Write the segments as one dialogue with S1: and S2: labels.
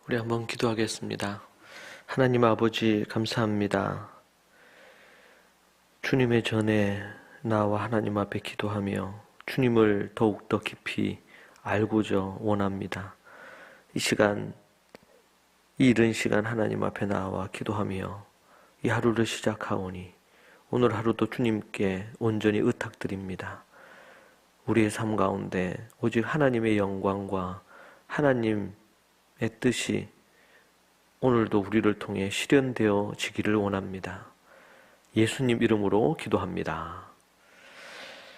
S1: 우리 한번 기도하겠습니다. 하나님 아버지 감사합니다. 주님의 전에 나와 하나님 앞에 기도하며 주님을 더욱더 깊이 알고자 원합니다. 이 이른 시간 하나님 앞에 나와 기도하며 이 하루를 시작하오니 오늘 하루도 주님께 온전히 의탁드립니다. 우리의 삶 가운데 오직 하나님의 영광과 하나님의 뜻이 오늘도 우리를 통해 실현되어지기를 원합니다. 예수님 이름으로 기도합니다.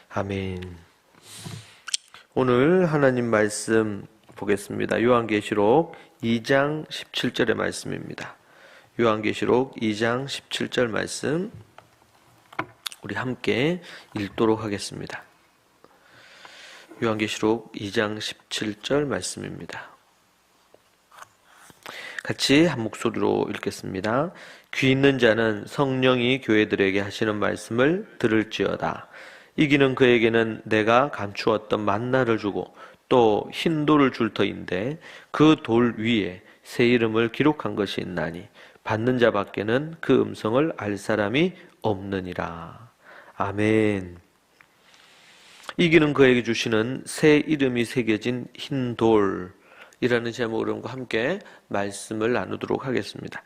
S1: 아멘. 오늘 하나님 말씀 보겠습니다. 요한계시록 2장 17절의 말씀입니다. 요한계시록 2장 17절 말씀 우리 함께 읽도록 하겠습니다. 요한계시록 2장 17절 말씀입니다. 같이 한 목소리로 읽겠습니다. 귀 있는 자는 성령이 교회들에게 하시는 말씀을 들을지어다. 이기는 그에게는 내가 감추었던 만나를 주고 또 흰 돌을 줄 터인데 그 돌 위에 새 이름을 기록한 것이 있나니 받는 자 밖에는 그 음성을 알 사람이 없느니라. 아멘. 이기는 그에게 주시는 새 이름이 새겨진 흰 돌이라는 제목으로 함께 말씀을 나누도록 하겠습니다.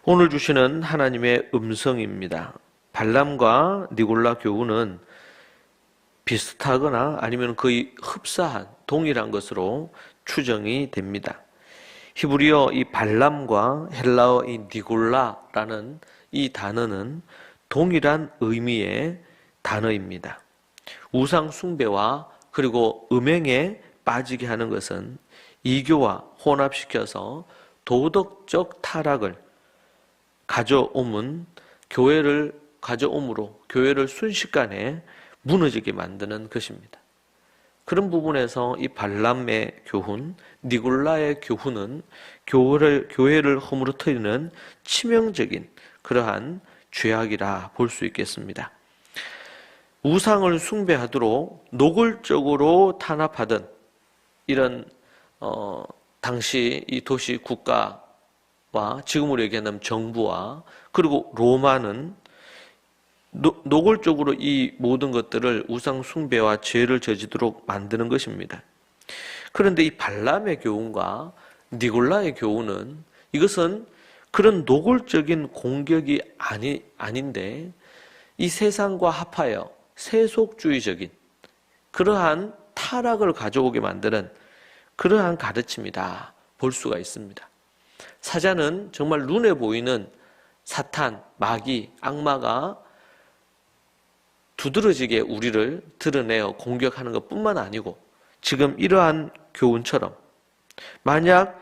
S1: 오늘 주시는 하나님의 음성입니다. 발람과 니골라 교훈은 비슷하거나 아니면 거의 흡사한 동일한 것으로 추정이 됩니다. 히브리어 이 발람과 헬라어 이 니골라라는 이 단어는 동일한 의미의 단어입니다. 우상 숭배와 그리고 음행에 빠지게 하는 것은 이교와 혼합시켜서 도덕적 타락을 가져옴으로 교회를 순식간에 무너지게 만드는 것입니다. 그런 부분에서 이 발람의 교훈, 니골라의 교훈은 교회를 허물어뜨리는 치명적인 그러한 죄악이라 볼 수 있겠습니다. 우상을 숭배하도록 노골적으로 탄압하던 이런 당시 이 도시 국가와 지금으로 얘기하는 정부와 그리고 로마는 노골적으로 이 모든 것들을 우상 숭배와 죄를 저지도록 만드는 것입니다. 그런데 이 발람의 교훈과 니골라의 교훈은 이것은 그런 노골적인 공격이 아닌데 이 세상과 합하여 세속주의적인 그러한 타락을 가져오게 만드는 그러한 가르침이다 볼 수가 있습니다. 사자는 정말 눈에 보이는 사탄, 마귀, 악마가 두드러지게 우리를 드러내어 공격하는 것뿐만 아니고 지금 이러한 교훈처럼 만약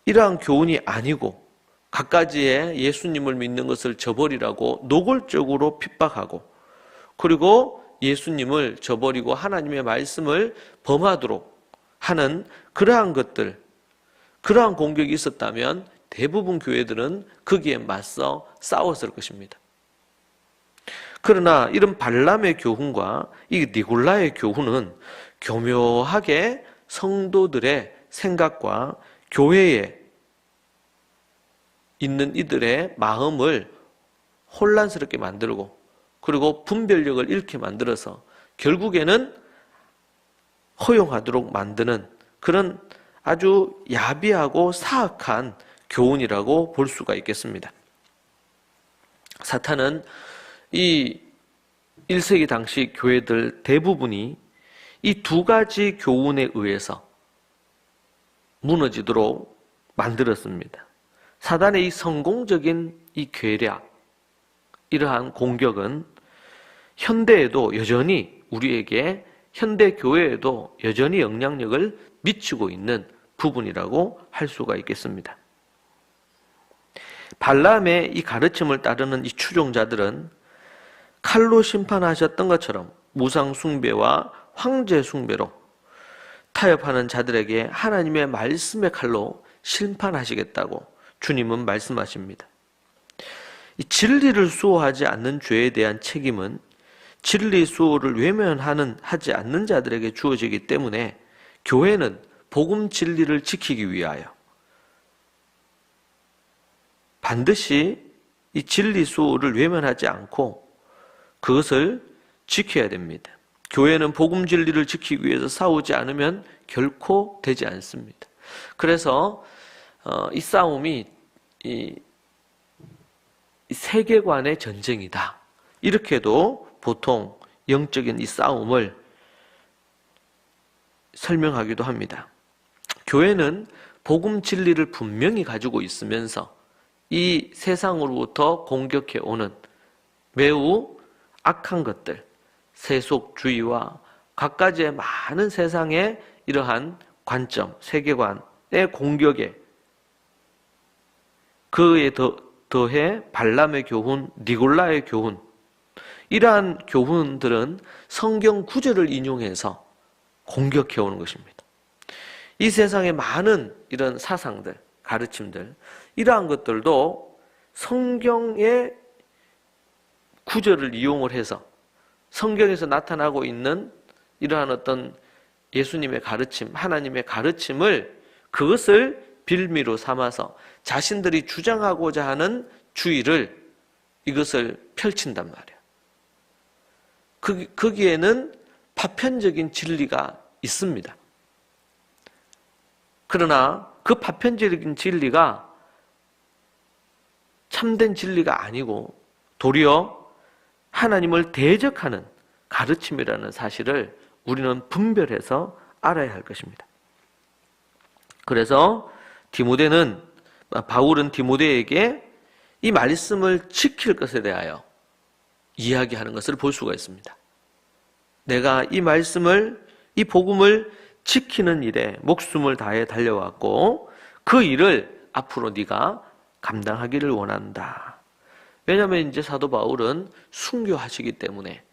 S1: 이러한 교훈이 아니고 갖가지의 예수님을 믿는 것을 저버리라고 노골적으로 핍박하고 그리고 예수님을 저버리고 하나님의 말씀을 범하도록 하는 그러한 것들, 그러한 공격이 있었다면 대부분 교회들은 거기에 맞서 싸웠을 것입니다. 그러나 이런 발람의 교훈과 이 니골라의 교훈은 교묘하게 성도들의 생각과 교회에 있는 이들의 마음을 혼란스럽게 만들고 그리고 분별력을 잃게 만들어서 결국에는 허용하도록 만드는 그런 아주 야비하고 사악한 교훈이라고 볼 수가 있겠습니다. 사탄은 이 1세기 당시 교회들 대부분이 이 두 가지 교훈에 의해서 무너지도록 만들었습니다. 사단의 이 성공적인 이 괴략, 이러한 공격은 현대에도 여전히 우리에게 현대 교회에도 여전히 영향력을 미치고 있는 부분이라고 할 수가 있겠습니다. 발람의 이 가르침을 따르는 이 추종자들은 칼로 심판하셨던 것처럼 우상 숭배와 황제 숭배로 타협하는 자들에게 하나님의 말씀의 칼로 심판하시겠다고 주님은 말씀하십니다. 이 진리를 수호하지 않는 죄에 대한 책임은 진리 수호를 외면하지 않는 자들에게 주어지기 때문에 교회는 복음 진리를 지키기 위하여 반드시 이 진리수를 외면하지 않고 그것을 지켜야 됩니다. 교회는 복음 진리를 지키기 위해서 싸우지 않으면 결코 되지 않습니다. 그래서 이 싸움이 이 세계관의 전쟁이다. 이렇게도 보통 영적인 이 싸움을 설명하기도 합니다. 교회는 복음 진리를 분명히 가지고 있으면서 이 세상으로부터 공격해 오는 매우 악한 것들, 세속주의와 갖가지의 많은 세상의 이러한 관점, 세계관의 공격에 그에 더해 발람의 교훈, 니골라의 교훈, 이러한 교훈들은 성경 구절을 인용해서 공격해 오는 것입니다. 이 세상의 많은 이런 사상들, 가르침들, 이러한 것들도 성경의 구절을 이용을 해서 성경에서 나타나고 있는 이러한 어떤 예수님의 가르침, 하나님의 가르침을 그것을 빌미로 삼아서 자신들이 주장하고자 하는 주의를 이것을 펼친단 말이에요. 거기에는 파편적인 진리가 있습니다. 그러나 그 파편적인 진리가 참된 진리가 아니고 도리어 하나님을 대적하는 가르침이라는 사실을 우리는 분별해서 알아야 할 것입니다. 그래서 바울은 디모데에게 이 말씀을 지킬 것에 대하여 이야기하는 것을 볼 수가 있습니다. 내가 이 말씀을, 이 복음을 지키는 일에 목숨을 다해 달려왔고 그 일을 앞으로 네가 감당하기를 원한다. 왜냐하면 이제 사도 바울은 순교하시기 때문에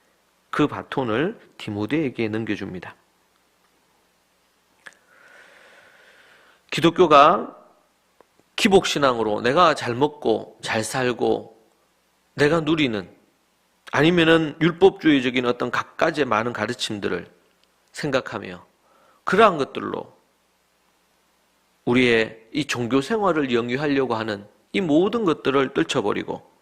S1: 그 바톤을 디모데에게 넘겨줍니다. 기독교가 기복신앙으로 내가 잘 먹고 잘 살고 내가 누리는, 아니면은 율법주의적인 어떤 갖가지의 많은 가르침들을 생각하며 그러한 것들로 우리의 이 종교 생활을 영위하려고 하는 이 모든 것들을 떨쳐버리고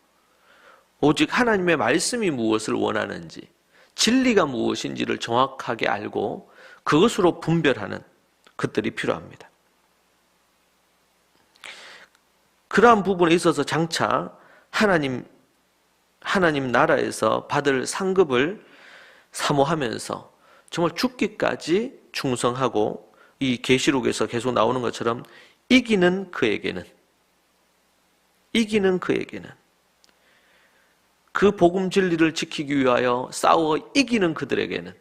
S1: 오직 하나님의 말씀이 무엇을 원하는지, 진리가 무엇인지를 정확하게 알고 그것으로 분별하는 것들이 필요합니다. 그러한 부분에 있어서 장차 하나님 나라에서 받을 상급을 사모하면서 정말 죽기까지 충성하고, 이 계시록에서 계속 나오는 것처럼 이기는 그에게는 그 복음 진리를 지키기 위하여 싸워 이기는 그들에게는,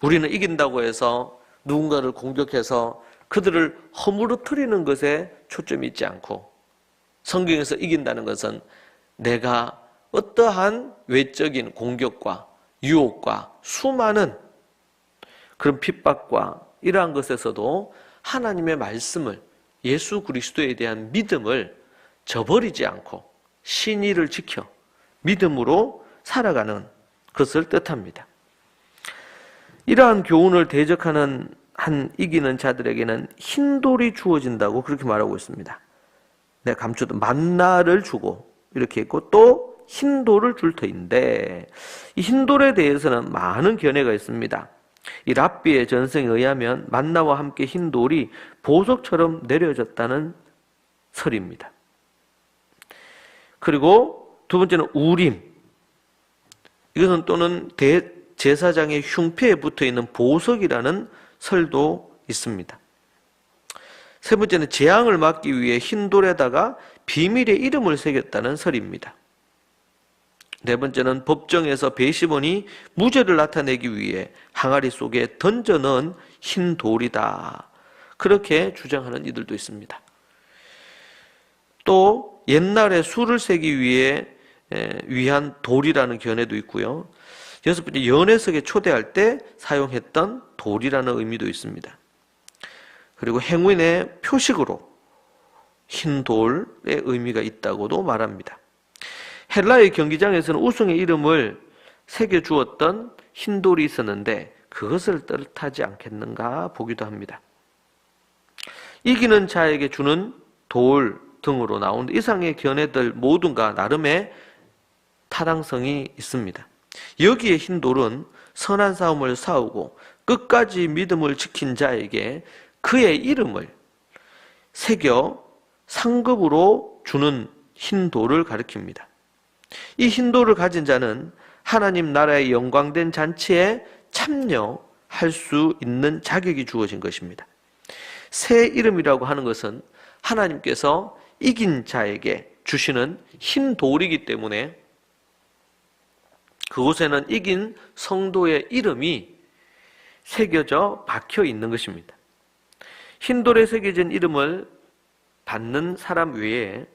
S1: 우리는 이긴다고 해서 누군가를 공격해서 그들을 허물어뜨리는 것에 초점이 있지 않고, 성경에서 이긴다는 것은 내가 어떠한 외적인 공격과 유혹과 수많은 그런 핍박과 이러한 것에서도 하나님의 말씀을, 예수 그리스도에 대한 믿음을 저버리지 않고 신의를 지켜 믿음으로 살아가는 것을 뜻합니다. 이러한 교훈을 대적하는 한 이기는 자들에게는 흰돌이 주어진다고 그렇게 말하고 있습니다. 내가 감추던 만나를 주고 이렇게 있고 또 흰돌을 줄 터인데, 이 흰돌에 대해서는 많은 견해가 있습니다. 이 랍비의 전승에 의하면 만나와 함께 흰돌이 보석처럼 내려졌다는 설입니다. 그리고 두 번째는 우림, 이것은 또는 대제사장의 흉패에 붙어있는 보석이라는 설도 있습니다. 세 번째는 재앙을 막기 위해 흰돌에다가 비밀의 이름을 새겼다는 설입니다. 네 번째는 법정에서 배시몬이 무죄를 나타내기 위해 항아리 속에 던져 넣은 흰 돌이다, 그렇게 주장하는 이들도 있습니다. 또 옛날에 술을 세기 위한 돌이라는 견해도 있고요. 여섯 번째, 연회석에 초대할 때 사용했던 돌이라는 의미도 있습니다. 그리고 행운의 표식으로 흰 돌의 의미가 있다고도 말합니다. 헬라의 경기장에서는 우승의 이름을 새겨주었던 흰 돌이 있었는데 그것을 뜻하지 않겠는가 보기도 합니다. 이기는 자에게 주는 돌 등으로 나온 이상의 견해들 모두가 나름의 타당성이 있습니다. 여기에 흰 돌은 선한 싸움을 싸우고 끝까지 믿음을 지킨 자에게 그의 이름을 새겨 상급으로 주는 흰 돌을 가리킵니다. 이 흰 돌을 가진 자는 하나님 나라의 영광된 잔치에 참여할 수 있는 자격이 주어진 것입니다. 새 이름이라고 하는 것은 하나님께서 이긴 자에게 주시는 흰 돌이기 때문에 그곳에는 이긴 성도의 이름이 새겨져 박혀 있는 것입니다. 흰 돌에 새겨진 이름을 받는 사람 외에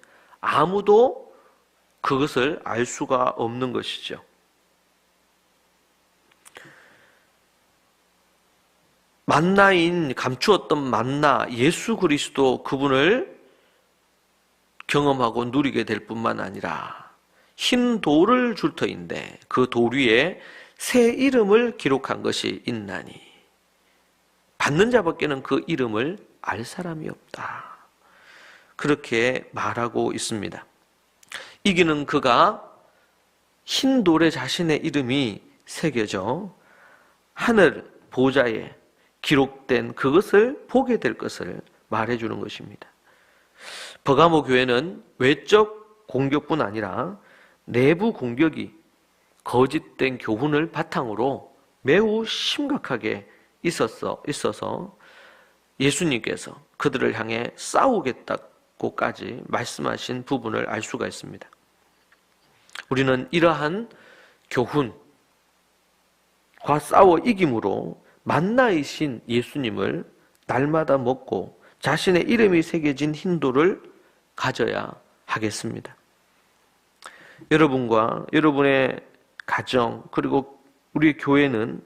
S1: 아무도 그것을 알 수가 없는 것이죠. 만나인 감추었던 만나 예수 그리스도 그분을 경험하고 누리게 될 뿐만 아니라 흰 돌을 줄 터인데 그 돌 위에 새 이름을 기록한 것이 있나니 받는 자밖에는 그 이름을 알 사람이 없다. 그렇게 말하고 있습니다. 이기는 그가 흰 돌에 자신의 이름이 새겨져 하늘 보좌에 기록된 그것을 보게 될 것을 말해주는 것입니다. 버가모 교회는 외적 공격뿐 아니라 내부 공격이 거짓된 교훈을 바탕으로 매우 심각하게 있어서 예수님께서 그들을 향해 싸우겠다고까지 말씀하신 부분을 알 수가 있습니다. 우리는 이러한 교훈과 싸워 이김으로 만나이신 예수님을 날마다 먹고 자신의 이름이 새겨진 흰 돌을 가져야 하겠습니다. 여러분과 여러분의 가정 그리고 우리 교회는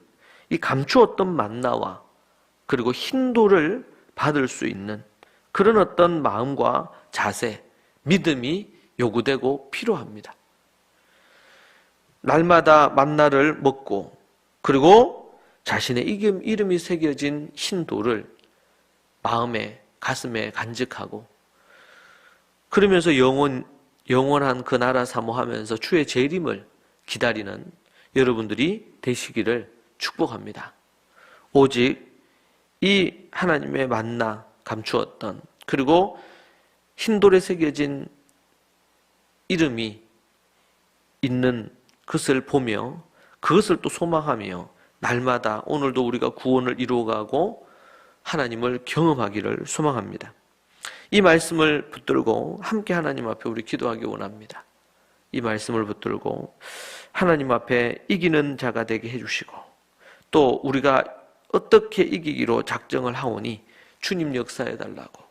S1: 이 감추었던 만나와 그리고 흰 돌을 받을 수 있는 그런 어떤 마음과 자세, 믿음이 요구되고 필요합니다. 날마다 만나를 먹고 그리고 자신의 이름이 새겨진 흰 돌을 마음에 가슴에 간직하고 그러면서 영원한 그 나라 사모하면서 주의 재림을 기다리는 여러분들이 되시기를 축복합니다. 오직 이 하나님의 만나 감추었던 그리고 흰돌에 새겨진 이름이 있는 것을 보며 그것을 또 소망하며 날마다 오늘도 우리가 구원을 이루어가고 하나님을 경험하기를 소망합니다. 이 말씀을 붙들고 함께 하나님 앞에 우리 기도하기 원합니다. 이 말씀을 붙들고 하나님 앞에 이기는 자가 되게 해주시고 또 우리가 어떻게 이기기로 작정을 하오니 주님 역사해 달라고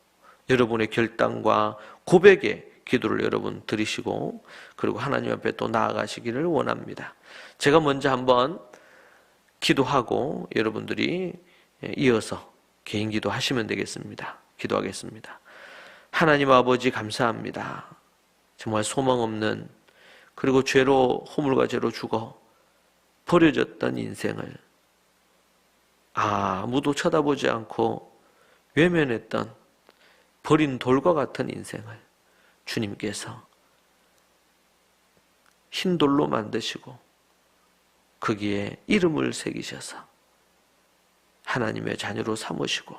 S1: 여러분의 결단과 고백의 기도를 여러분 드리시고 그리고 하나님 앞에 또 나아가시기를 원합니다. 제가 먼저 한번 기도하고 여러분들이 이어서 개인 기도 하시면 되겠습니다. 기도하겠습니다. 하나님 아버지 감사합니다. 정말 소망 없는 그리고 죄로 허물과 죄로 죽어 버려졌던 인생을 아무도 쳐다보지 않고 외면했던 버린 돌과 같은 인생을 주님께서 흰 돌로 만드시고 거기에 이름을 새기셔서 하나님의 자녀로 삼으시고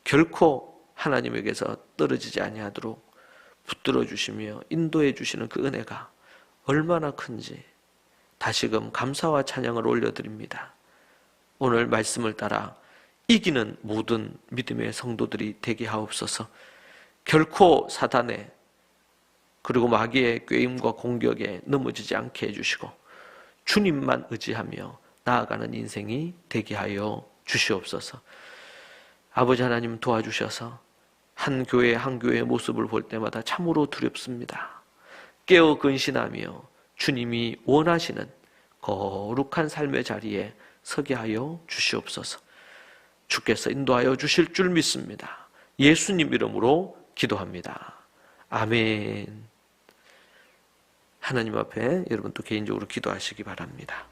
S1: 결코 하나님에게서 떨어지지 아니하도록 붙들어 주시며 인도해 주시는 그 은혜가 얼마나 큰지 다시금 감사와 찬양을 올려드립니다. 오늘 말씀을 따라 이기는 모든 믿음의 성도들이 되게 하옵소서. 결코 사단의 그리고 마귀의 꾀임과 공격에 넘어지지 않게 해주시고 주님만 의지하며 나아가는 인생이 되게 하여 주시옵소서. 아버지 하나님 도와주셔서 한 교회의 모습을 볼 때마다 참으로 두렵습니다. 깨어 근신하며 주님이 원하시는 거룩한 삶의 자리에 서게 하여 주시옵소서. 주께서 인도하여 주실 줄 믿습니다. 예수님 이름으로 기도합니다. 아멘. 하나님 앞에 여러분 또 개인적으로 기도하시기 바랍니다.